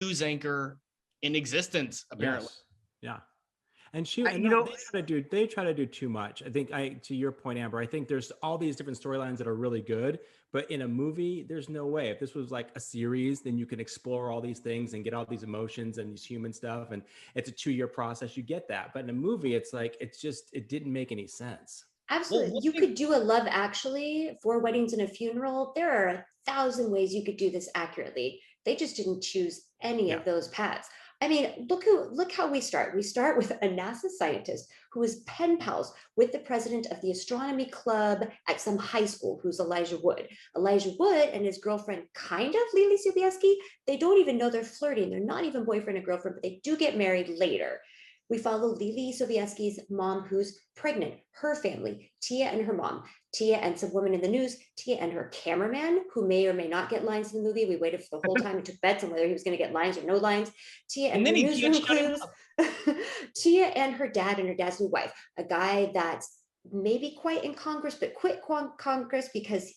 news anchor in existence, apparently. Yes. Yeah. And they try to do too much. I think to your point, Amber, I think there's all these different storylines that are really good, but in a movie, there's no way. If this was like a series, then you can explore all these things and get all these emotions and these human stuff. And it's a 2-year process. You get that. But in a movie, it's like, it didn't make any sense. Absolutely. Well, you could do a Love Actually, 4 Weddings and a Funeral. There are 1,000 ways you could do this accurately. They just didn't choose any of those paths. I mean, look how we start. We start with a NASA scientist who is pen pals with the president of the astronomy club at some high school, who's Elijah Wood. Elijah Wood and his girlfriend, kind of Lily Sobieski, they don't even know they're flirting. They're not even boyfriend and girlfriend, but they do get married later. We follow Lily Sobieski's mom, who's pregnant, her family, Tia and her mom, Tia and some woman in the news, Tia and her cameraman, who may or may not get lines in the movie. We waited for the whole time and took bets on whether he was going to get lines or no lines. Tia and her newsroom clues. Tia and her dad and her dad's new wife, a guy that's maybe quite in Congress, but quit Congress because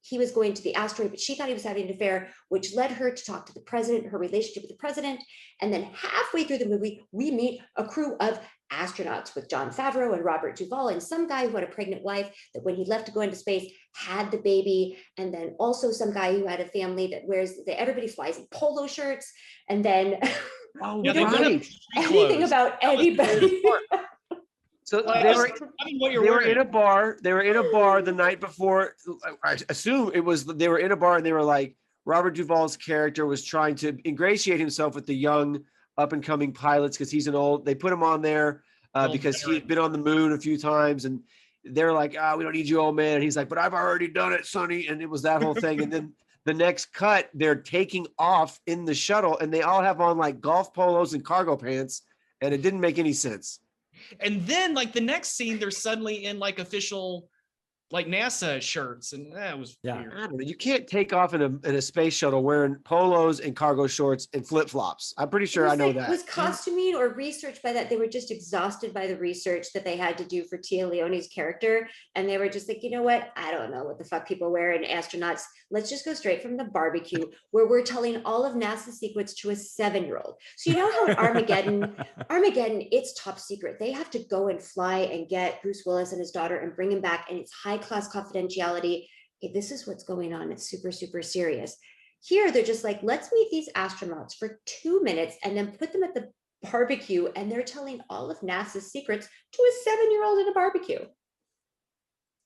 he was going to the asteroid, but she thought he was having an affair, which led her to talk to the president, her relationship with the president. And then halfway through the movie, we meet a crew of astronauts with Jon Favreau and Robert Duvall and some guy who had a pregnant wife that when he left to go into space had the baby. And then also some guy who had a family that everybody flies in polo shirts. And then we don't know anything about anybody. So they were in a bar. They were in a bar the night before. I assume they were in a bar and they were like, Robert Duvall's character was trying to ingratiate himself with the young up and coming pilots because they put him on there because he'd been on the moon a few times and they're like, we don't need you, old man. And he's like, but I've already done it, Sonny. And it was that whole thing. And then the next cut, they're taking off in the shuttle and they all have on like golf polos and cargo pants. And it didn't make any sense. And then like the next scene, they're suddenly in like official like NASA shirts, and that was weird. I don't know. You can't take off in a space shuttle wearing polos and cargo shorts and flip flops. I'm pretty sure I know that. Was costuming or research by that? They were just exhausted by the research that they had to do for Tia Leone's character, and they were just like, you know what? I don't know what the fuck people wear in astronauts. Let's just go straight from the barbecue, where we're telling all of NASA's secrets to a 7-year-old. So you know how in Armageddon, it's top secret. They have to go and fly and get Bruce Willis and his daughter and bring him back, and it's high-class confidentiality. Hey, this is what's going on. It's super, super serious. Here, they're just like, let's meet these astronauts for 2 minutes and then put them at the barbecue, and they're telling all of NASA's secrets to a 7-year-old at a barbecue.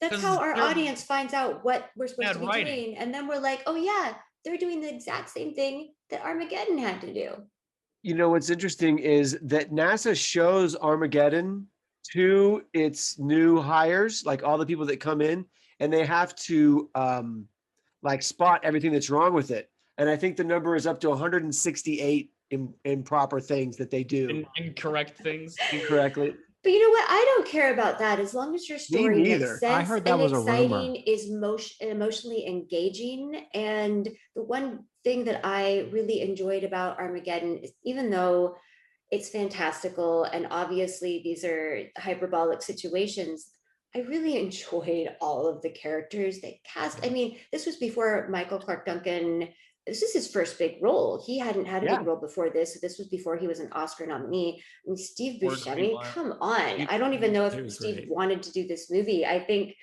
That's how our audience finds out what we're supposed to be doing. And then we're like, oh yeah, they're doing the exact same thing that Armageddon had to do. You know, what's interesting is that NASA shows Armageddon to its new hires, like all the people that come in, and they have to like spot everything that's wrong with it. And I think the number is up to 168 improper things that they do. Incorrect things. Incorrectly. But you know what? I don't care about that as long as your story makes sense. I heard that was exciting, is emotionally engaging. And the one thing that I really enjoyed about Armageddon is, even though it's fantastical and obviously these are hyperbolic situations, I really enjoyed all of the characters they cast. I mean, this was before Michael Clark Duncan. This is his first big role. He hadn't had a big role before this. So this was before he was an Oscar nominee. I mean, Steve Buscemi, come on. I don't even know if Steve wanted to do this movie. I think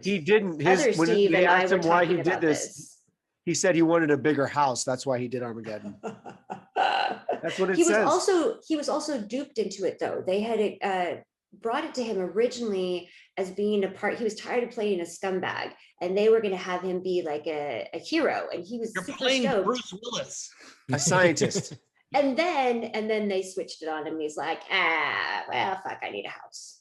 he didn't. When they asked him why he did this, he said he wanted a bigger house. That's why he did Armageddon. That's what it says. He was also duped into it, though. They had brought it to him originally as being a part. He was tired of playing a scumbag, and they were going to have him be like a hero, and he was super playing stoked. Bruce Willis, a scientist. and then they switched it on him. He's like, well, fuck, I need a house.